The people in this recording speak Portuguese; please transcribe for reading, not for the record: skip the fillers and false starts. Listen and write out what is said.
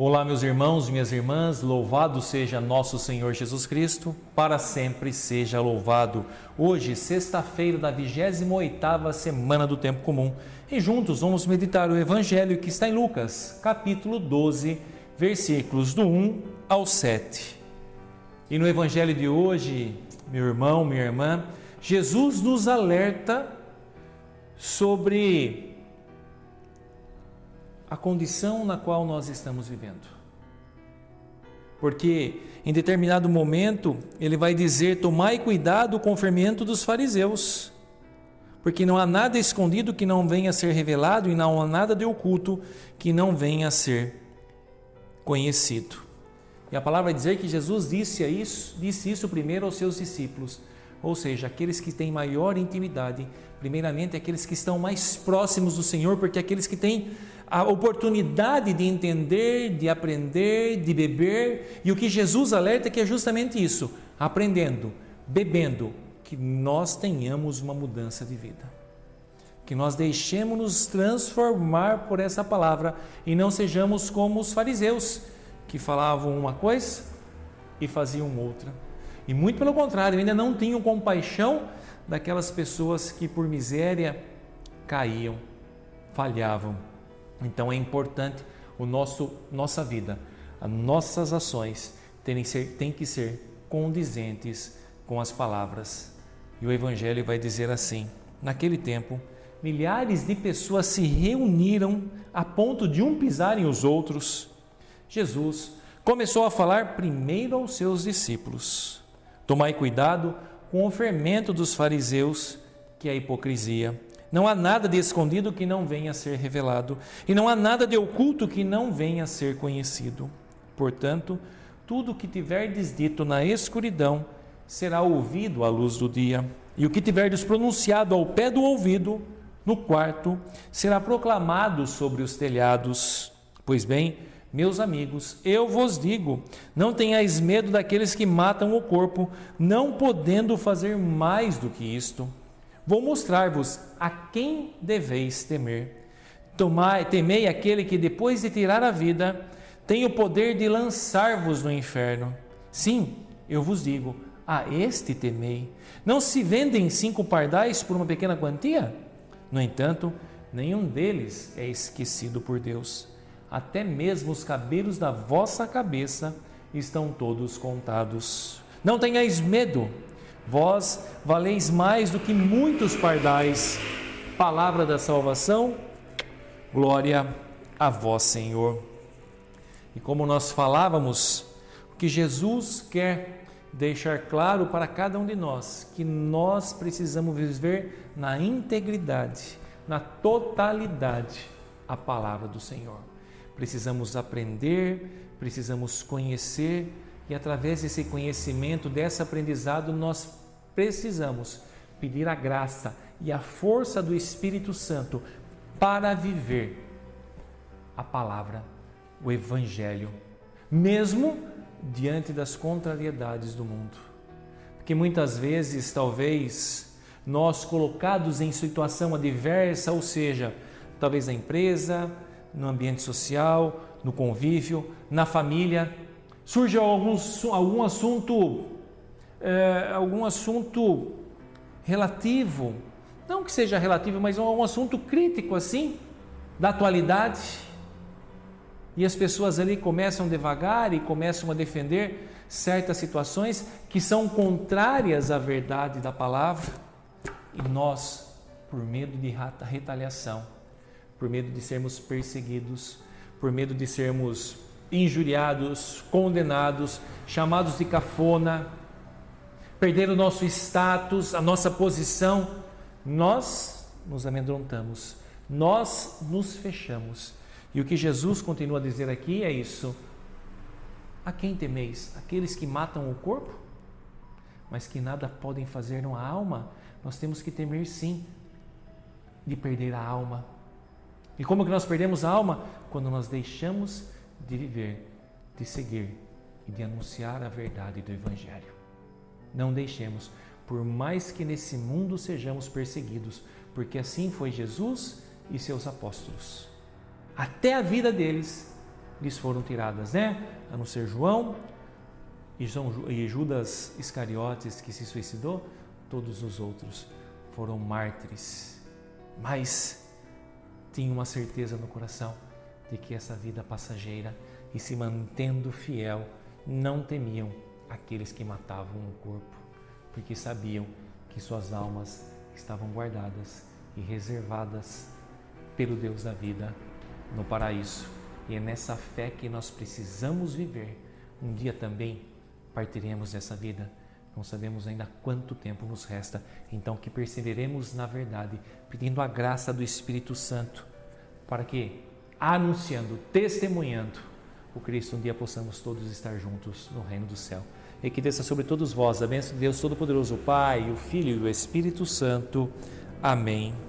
Olá, meus irmãos, minhas irmãs, louvado seja nosso Senhor Jesus Cristo, para sempre seja louvado. Hoje, sexta-feira da 28ª semana do Tempo Comum, e juntos vamos meditar o Evangelho que está em Lucas, capítulo 12, versículos do 1 ao 7. E no Evangelho de hoje, meu irmão, minha irmã, Jesus nos alerta sobre a condição na qual nós estamos vivendo. Porque em determinado momento ele vai dizer: tomai cuidado com o fermento dos fariseus, porque não há nada escondido que não venha a ser revelado, e não há nada de oculto que não venha a ser conhecido. E a palavra vai dizer que Jesus disse isso primeiro aos seus discípulos, ou seja, aqueles que têm maior intimidade, primeiramente aqueles que estão mais próximos do Senhor, porque aqueles que têm a oportunidade de entender, de aprender, de beber, e o que Jesus alerta é que é justamente isso, aprendendo, bebendo, que nós tenhamos uma mudança de vida, que nós deixemos-nos transformar por essa palavra e não sejamos como os fariseus, que falavam uma coisa e faziam outra. E muito pelo contrário, ainda não tinham compaixão daquelas pessoas que por miséria caíam, falhavam. Então é importante nossa vida, as nossas ações têm que ser condizentes com as palavras. E o Evangelho vai dizer assim: naquele tempo, milhares de pessoas se reuniram a ponto de pisarem os outros. Jesus começou a falar primeiro aos seus discípulos: tomai cuidado com o fermento dos fariseus, que é a hipocrisia. Não há nada de escondido que não venha a ser revelado, e não há nada de oculto que não venha a ser conhecido. Portanto, tudo o que tiverdes dito na escuridão será ouvido à luz do dia, e o que tiverdes pronunciado ao pé do ouvido, no quarto, será proclamado sobre os telhados. Pois bem, meus amigos, eu vos digo, não tenhais medo daqueles que matam o corpo, não podendo fazer mais do que isto. Vou mostrar-vos a quem deveis temer. Temei aquele que, depois de tirar a vida, tem o poder de lançar-vos no inferno. Sim, eu vos digo, a este temei. Não se vendem 5 pardais por uma pequena quantia? No entanto, nenhum deles é esquecido por Deus. Até mesmo os cabelos da vossa cabeça estão todos contados. Não tenhais medo, vós valeis mais do que muitos pardais. Palavra da salvação, glória a vós, Senhor. E como nós falávamos, o que Jesus quer deixar claro para cada um de nós, que nós precisamos viver na integridade, na totalidade, a palavra do Senhor. Precisamos aprender, precisamos conhecer, e através desse conhecimento, desse aprendizado, nós precisamos pedir a graça e a força do Espírito Santo para viver a palavra, o Evangelho, mesmo diante das contrariedades do mundo. Porque muitas vezes, talvez, nós colocados em situação adversa, ou seja, talvez na empresa, no ambiente social, no convívio, na família, surge algum assunto relativo, não que seja relativo, mas um assunto crítico assim, da atualidade, e as pessoas ali começam devagar e começam a defender certas situações que são contrárias à verdade da palavra, e nós, por medo de retaliação, por medo de sermos perseguidos, por medo de sermos injuriados, condenados, chamados de cafona, perder o nosso status, a nossa posição, nós nos amedrontamos, nós nos fechamos. E o que Jesus continua a dizer aqui é isso: a quem temeis? Aqueles que matam o corpo, mas que nada podem fazer na alma? Nós temos que temer sim de perder a alma. E como que nós perdemos a alma? Quando nós deixamos de viver, de seguir e de anunciar a verdade do Evangelho. Não deixemos, por mais que nesse mundo sejamos perseguidos, porque assim foi Jesus e seus apóstolos. Até a vida deles lhes foram tiradas, né? A não ser João e Judas Iscariotes, que se suicidou, todos os outros foram mártires. Mas tinham uma certeza no coração de que essa vida passageira, e se mantendo fiel, não temiam aqueles que matavam o corpo, porque sabiam que suas almas estavam guardadas e reservadas pelo Deus da vida no paraíso. E é nessa fé que nós precisamos viver. Um dia também partiremos dessa vida. Não sabemos ainda quanto tempo nos resta. Então que perseveremos na verdade, pedindo a graça do Espírito Santo, para que, anunciando, testemunhando o Cristo, um dia possamos todos estar juntos no reino do céu. E que desça sobre todos vós a bênção de Deus Todo-Poderoso, o Pai, o Filho e o Espírito Santo. Amém.